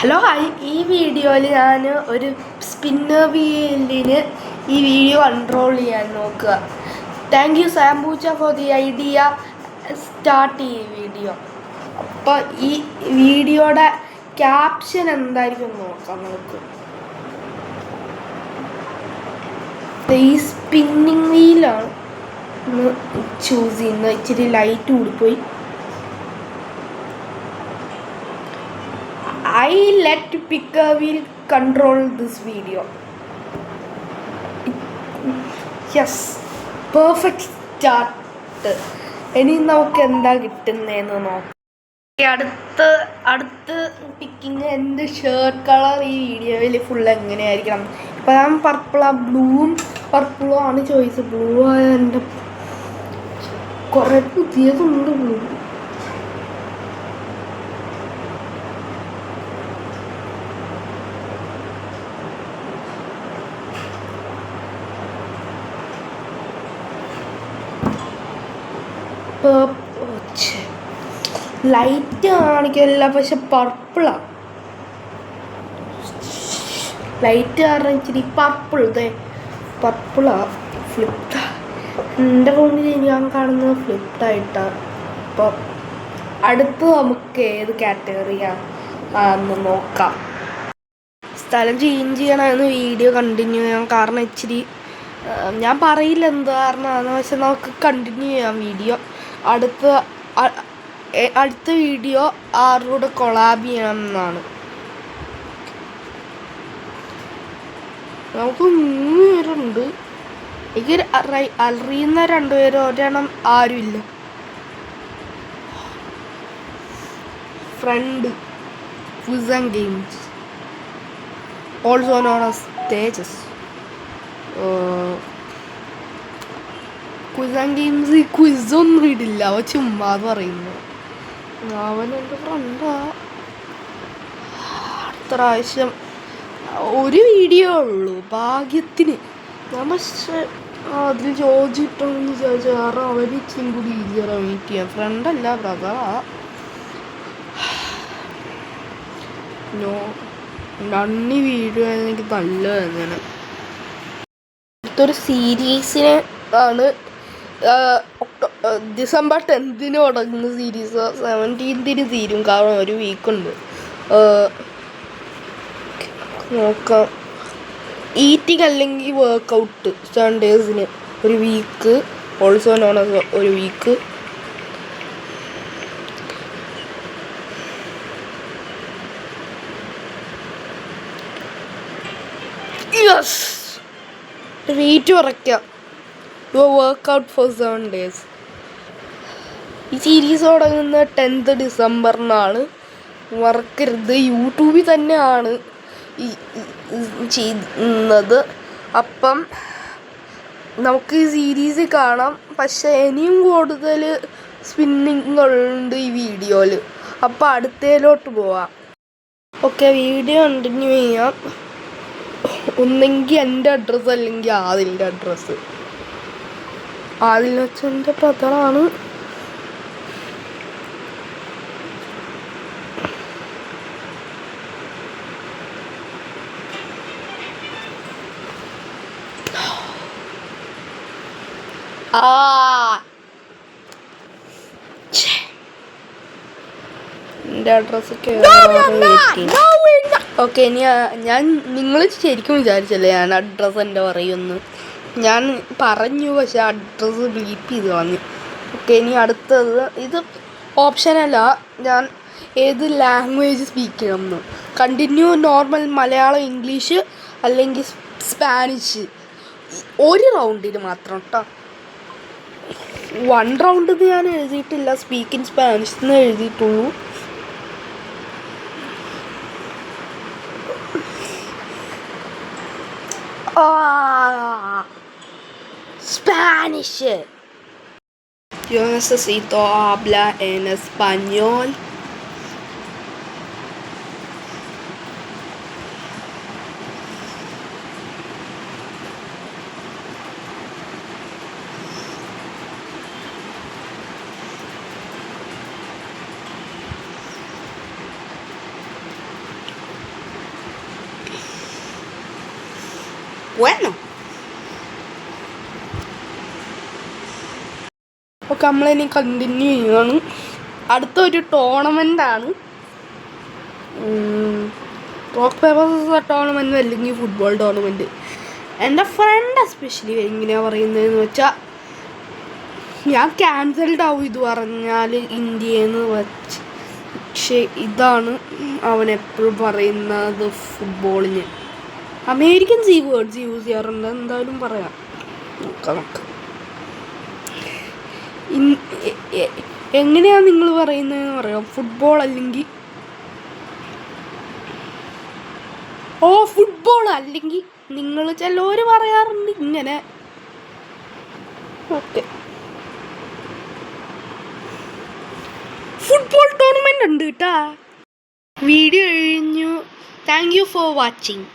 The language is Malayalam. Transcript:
ഹലോ ഹായ്, ഈ വീഡിയോയിൽ ഞാൻ ഒരു സ്പിന്നർ വീലിന് ഈ വീഡിയോ കൺട്രോൾ ചെയ്യാൻ നോക്കുക. താങ്ക് യു സാംബൂച്ച ഫോർ ദി ഐഡിയ സ്റ്റാർട്ട് ഈ വീഡിയോ. അപ്പോൾ ഈ വീഡിയോയുടെ ക്യാപ്ഷൻ എന്തായിരിക്കും നോക്കാം നമുക്ക്. ഈ സ്പിന്നിങ് വീലാണ് ചൂസ് ചെയ്യുന്നത്. ഇച്ചിരി ലൈറ്റ് കൂടിപ്പോയി. I let picker wheel control this video. Yes, perfect start. ഇനി നമുക്ക് എന്താ കിട്ടുന്നതെന്ന് നോക്കാം. അടുത്ത് പിക്കിങ് എൻ്റെ ഷർട്ട് കളർ ഈ വീഡിയോയിൽ ഫുൾ എങ്ങനെയായിരിക്കണം. ഇപ്പം ഞാൻ ബ്ലൂവും പർപ്പിളും ആണ് ചോയ്സ്. ബ്ലൂ ആയ എൻ്റെ കുറേ പുതിയതുണ്ട്. ബ്ലൂ ലൈറ്റ് കാണിക്കില്ല, പക്ഷെ പർപ്പിളാണ്. ലൈറ്റ് കാരണം ഇച്ചിരി പർപ്പിളാണ്. ഫ്ലിപ്ഡ് എൻ്റെ ഫോണിൽ ഞാൻ കാണുന്നത് ഫ്ലിപ്ഡായിട്ടാണ്. അപ്പം അടുത്ത് നമുക്ക് ഏത് കാറ്റഗറിയാന്ന് നോക്കാം. സ്ഥലം ചേഞ്ച് ചെയ്യണമെന്ന് വീഡിയോ കണ്ടിന്യൂ ചെയ്യാം. കാരണം ഇച്ചിരി ഞാൻ പറയില്ല എന്ത് കാരണമാണ്, പക്ഷെ നമുക്ക് കണ്ടിന്യൂ ചെയ്യാം വീഡിയോ. അടുത്ത വീഡിയോ ആരോട് കൊളാബ് ചെയ്യണം എന്നാണ്. നമുക്ക് 3 പേരുണ്ട്. എനിക്ക് അറിയുന്ന 2 പേര്, ഒരെണ്ണം ആരുമില്ല. ഫ്രണ്ട് ഫുസൻ games, also known as Tejas. ക്വിസൻ ഗെയിംസ് ക്വിസൊന്നും ഇടില്ല, അവ ചുമ്മാ പറയുന്നു. അവൻ എൻ്റെ ഫ്രണ്ടാ. അടുത്ത പ്രാവശ്യം ഒരു വീഡിയോ ഉള്ളൂ ഭാഗ്യത്തിന്. ഞാൻ പക്ഷെ അതിൽ ചോദിച്ചിട്ടൊന്ന് വിചാരിച്ചു, കാരണം അവർ ഇച്ചിരി കൂടി ഈസിയറാണ് മീറ്റ് ചെയ്യാൻ. ഫ്രണ്ടല്ല, ബ്രദറാ. നന്ദി വീഡിയോ എനിക്ക് നല്ലതാണ്. അടുത്തൊരു സീരീസിന് ആണ് ഡിസംബർ 10th തുടങ്ങുന്ന സീരീസ്. 17th തീരും, കാരണം ഒരു വീക്കുണ്ട്. നോക്കാം. ഈറ്റിംഗ് അല്ലെങ്കിൽ വർക്കൗട്ട് 7 days ഒരു വീക്ക്, ഓൾസോ നോൺ ആസ് ഒരു വീക്ക്. യെസ്, വെയിറ്റ് കുറയ്ക്കാം. Workout for 7 days. ഈ സീരീസ് തുടങ്ങുന്ന 10th ഡിസംബറിനാണ്. മറക്കരുത്. യൂട്യൂബിൽ തന്നെയാണ് ചെയ്യുന്നത്. അപ്പം നമുക്ക് ഈ സീരീസ് കാണാം. പക്ഷെ ഇനിയും കൂടുതൽ സ്പിന്നിങ് ഉണ്ട് ഈ വീഡിയോയിൽ. അപ്പം അടുത്തതിലോട്ട് പോവാം. ഓക്കെ, വീഡിയോ കണ്ടിന്യൂ ചെയ്യാം. ഒന്നെങ്കിൽ എൻ്റെ അഡ്രസ്സ് അല്ലെങ്കിൽ ആദിലിൻ്റെ അഡ്രസ്സ്. ആദിലച്ഛൻ്റെ ബ്രദറാണ്. എൻ്റെ അഡ്രസ്സ് ഓക്കെ. ഇനി ഞാൻ നിങ്ങൾ ശരിക്കും വിചാരിച്ചല്ലേ ഞാൻ അഡ്രസ്സ് എൻ്റെ പറയുമെന്ന്. ഞാൻ പറഞ്ഞു, പക്ഷെ അഡ്രസ്സ് ബ്ലീപ്പ് ചെയ്ത് കളഞ്ഞു. ഓക്കെ, ഇനി അടുത്തത്. ഇത് ഓപ്ഷനല്ല, ഞാൻ ഏത് ലാംഗ്വേജ് സ്പീക്ക് ചെയ്യണമെന്ന്. കണ്ടിന്യൂ, നോർമൽ, മലയാളം, ഇംഗ്ലീഷ് അല്ലെങ്കിൽ സ്പാനിഷ്. ഒരു റൗണ്ടിൽ മാത്രം കേട്ടോ. 1 round ഞാൻ എഴുതിയിട്ടില്ല. സ്പീക്ക് ഇൻ സ്പാനിഷ് എന്ന് എഴുതിയിട്ടുള്ളൂ. Spanish. Yo necesito hablar en español. വേണോ? ഓക്കെ, നമ്മളിനി കണ്ടിന്യൂ ചെയ്യുകയാണ്. അടുത്തൊരു ടൂർണമെൻ്റാണ്. റോക്ക് പേപ്പർ ടൂർണമെൻറ്റ് അല്ലെങ്കിൽ ഫുട്ബോൾ ടൂർണമെൻറ്റ്. എൻ്റെ ഫ്രണ്ട് എസ്പെഷ്യലി എങ്ങനെയാണ് പറയുന്നതെന്ന് വെച്ചാൽ, ഞാൻ ക്യാൻസൽഡ് ആവും ഇത് പറഞ്ഞാൽ ഇന്ത്യയെന്ന് വെച്ച്. പക്ഷേ ഇതാണ് അവൻ എപ്പോഴും പറയുന്നത്. ഫുട്ബോളിന് അമേരിക്കൻ വേർഡ്സ് യൂസ് ചെയ്യാറുണ്ട്. എന്തായാലും പറയാം. നമുക്ക് എങ്ങനെയാണ് നിങ്ങൾ പറയുന്നതെന്ന് പറയാം. ഫുട്ബോൾ അല്ലെങ്കിൽ ഫുട്ബോൾ അല്ലെങ്കിൽ നിങ്ങൾ ചിലവർ പറയാറുണ്ട് ഇങ്ങനെ. ഓക്കെ, ഫുട്ബോൾ ടൂർണമെൻ്റ് ഉണ്ട് കേട്ടാ. വീഡിയോ കഴിഞ്ഞു. Thank you for watching.